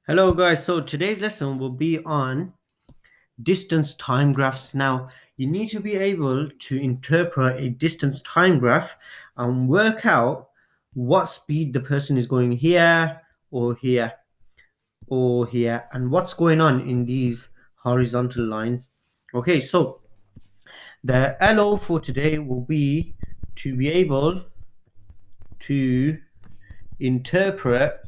Hello guys, so today's lesson will be on distance time graphs. Now, you need to be able to interpret a distance time graph and work out what speed the person is going here or here or here and what's going on in these horizontal lines. Okay, so the LO for today will be to be able to interpret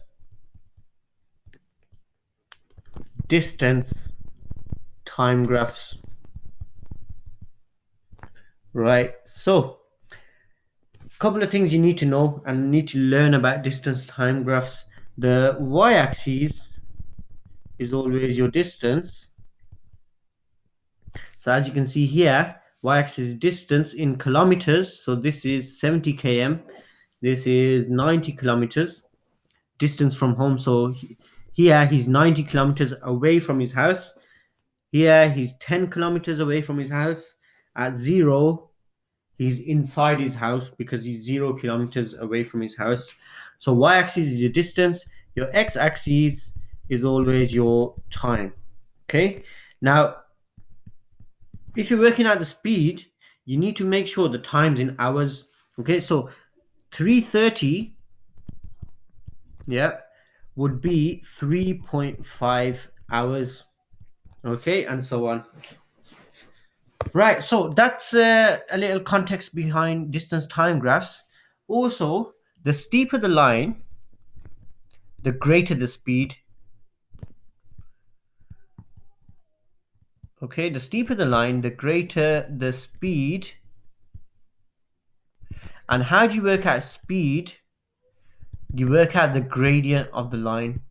distance time graphs. Right, so couple of things you need to know and need to learn about distance time graphs. The y-axis is always your distance. So as you can see here, y-axis is distance in kilometers. So this is 70 km. This is 90 kilometers distance from home. So here he's 90 kilometers away from his house. Here he's 10 kilometers away from his house. At 0, he's inside his house because he's 0 kilometers away from his house. So y-axis is your distance. Your x-axis is always your time. Okay. Now, if you're working out the speed, you need to make sure the time's in hours. Okay. So 330, yeah, would be 3.5 hours. Okay, and so on. Right, so that's a little context behind distance time graphs. Also, the steeper the line, the greater the speed. Okay, the steeper the line, the greater the speed. And how do you work out speed? You work out the gradient of the line.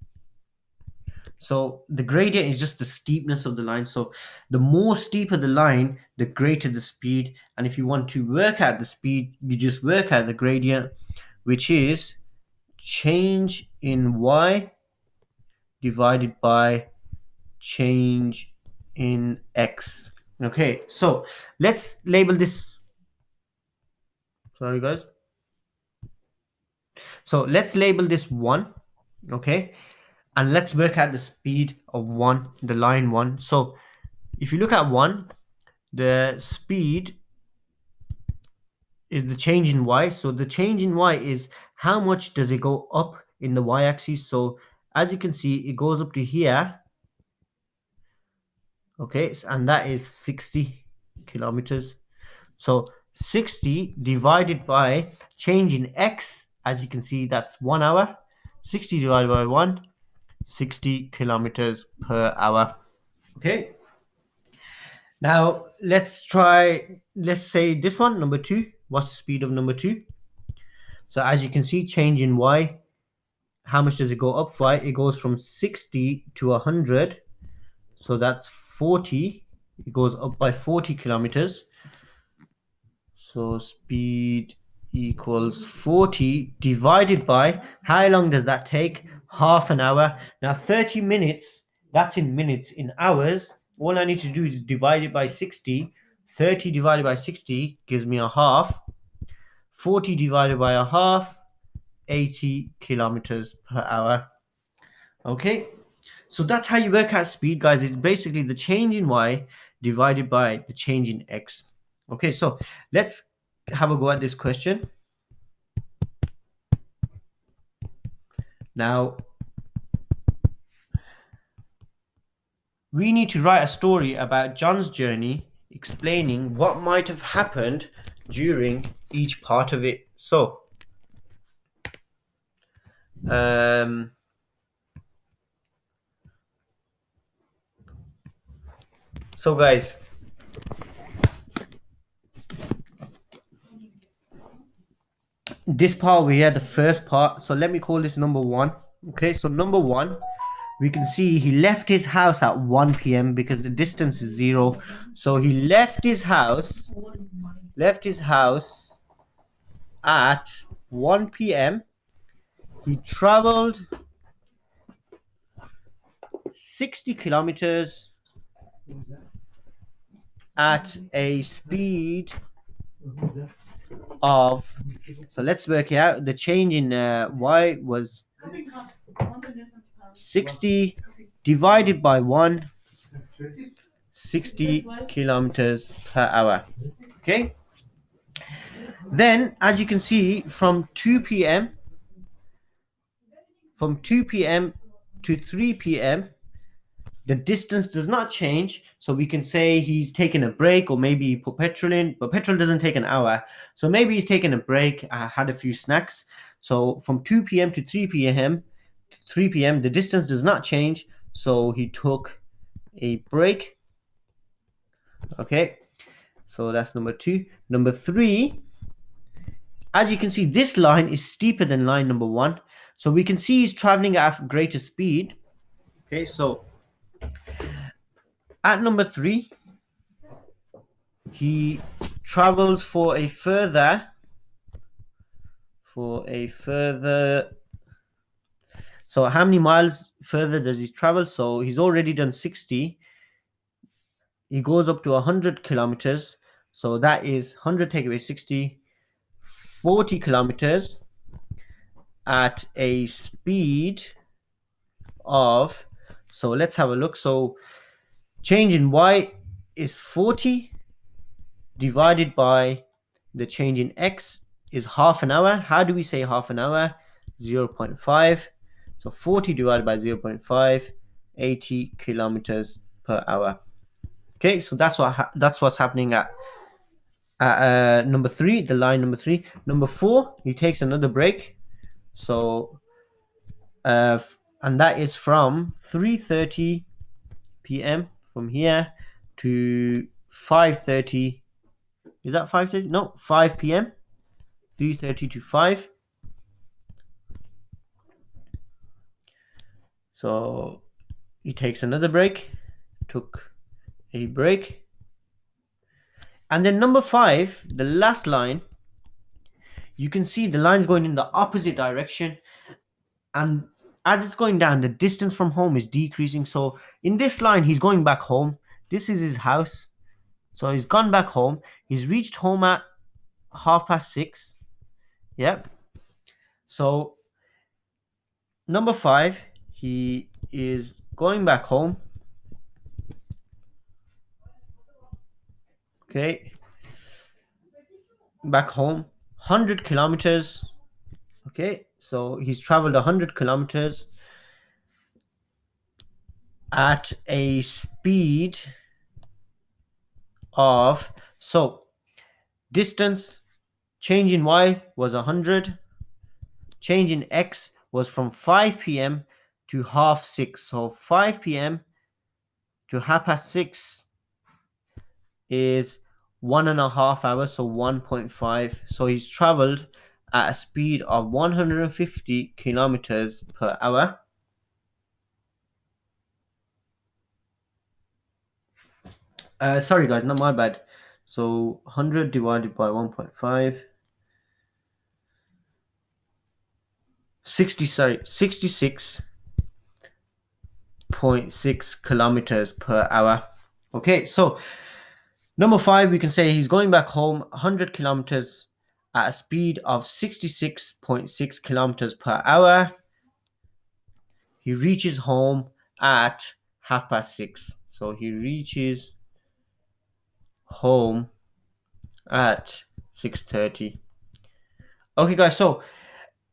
So the gradient is just the steepness of the line. So the more steeper the line, the greater the speed. And if you want to work out the speed, you just work out the gradient, which is change in y divided by change in x. Okay, so let's label this. Sorry, guys. So let's label this 1. Okay, and let's work out the speed of 1, the line 1. So if you look at 1, the speed is the change in y. So the change in y is how much does it go up in the y-axis. So as you can see, it goes up to here. Okay, and that is 60 kilometers. So 60 divided by change in x, as you can see, that's 1 hour. 60 divided by 1, 60 kilometers per hour. Okay. Now let's say this one, number 2. What's the speed of number 2? So as you can see, change in y, how much does it go up by? It goes from 60 to 100. So that's 40. It goes up by 40 kilometers. So speed equals 40 divided by, how long does that take? Half an hour. Now 30 minutes, that's in minutes. In hours, all I need to do is divide it by 60. 30 divided by 60 gives me a half. 40 divided by a half, 80 kilometers per hour. Okay, so that's how you work out speed, guys. It's basically the change in y divided by the change in x. Okay, so let's have a go at this question. Now, we need to write a story about John's journey, explaining what might have happened during each part of it. So, guys, this part we had the first part. So let me call this number 1. Okay, so number 1, we can see he left his house at 1 p.m. because the distance is 0. So he left his house at 1 p.m. He traveled 60 kilometers at a speed of, so let's work it out. The change in y was 60 divided by 1, 60 kilometers per hour. Okay. Then, as you can see, from 2 p.m. to 3 p.m., the distance does not change. So we can say he's taken a break, or maybe he put petrol in, but petrol doesn't take an hour. So maybe he's taken a break, had a few snacks. So from 2 p.m. to 3 p.m., the distance does not change. So he took a break. Okay. So that's number 2. Number 3, as you can see, this line is steeper than line number 1. So we can see he's traveling at greater speed. Okay, so at number 3, he travels for a further. So how many miles further does he travel? So he's already done 60. He goes up to 100 kilometers. So that is 100 take away 60, 40 kilometers at a speed of, so let's have a look. So change in y is 40 divided by the change in x is half an hour. How do we say half an hour? 0.5. So 40 divided by 0.5, 80 kilometers per hour. Okay, so that's what's happening at number 3, the line number 3. Number 4, he takes another break. So and that is from 3:30 p.m. from here to 5:30. Is that 5:30? No, 5 p.m. 3:30 to 5. So he takes another break. Took a break. And then number 5, the last line, you can see the line's going in the opposite direction. And as it's going down, the distance from home is decreasing. So in this line, he's going back home. This is his house. So he's gone back home. He's reached home at 6:30. Yep. So number 5, he is going back home. Okay. Back home. 100 kilometers. Okay. So he's traveled 100 kilometers at a speed of, so distance, change in y was 100. Change in x was from 5 p.m. to 6:30. So 5 p.m. to 6:30 is 1.5 hours, so 1.5. So he's traveled at a speed of 150 kilometers per hour. Sorry guys, not my bad. So 100 divided by 1.5. 66.6 kilometers per hour. Okay, so number 5, we can say he's going back home 100 kilometers at a speed of 66.6 kilometers per hour. He reaches home at 6:30. So he reaches home at 6:30. Okay guys, so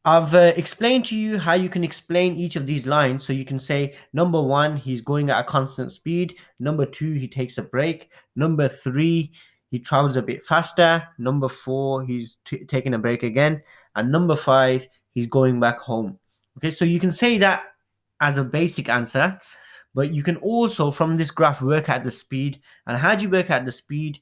I've explained to you how you can explain each of these lines. So you can say number 1, he's going at a constant speed. Number 2, he takes a break. Number 3, he travels a bit faster. Number 4, he's taking a break again. And number 5, he's going back home. Okay, so you can say that as a basic answer, but you can also from this graph work out the speed. And how do you work out the speed?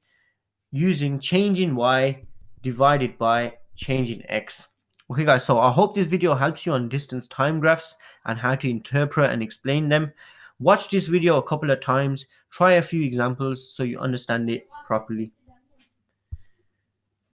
Using change in y divided by change in x. Okay guys, so I hope this video helps you on distance time graphs and how to interpret and explain them. Watch this video a couple of times, try a few examples so you understand it properly.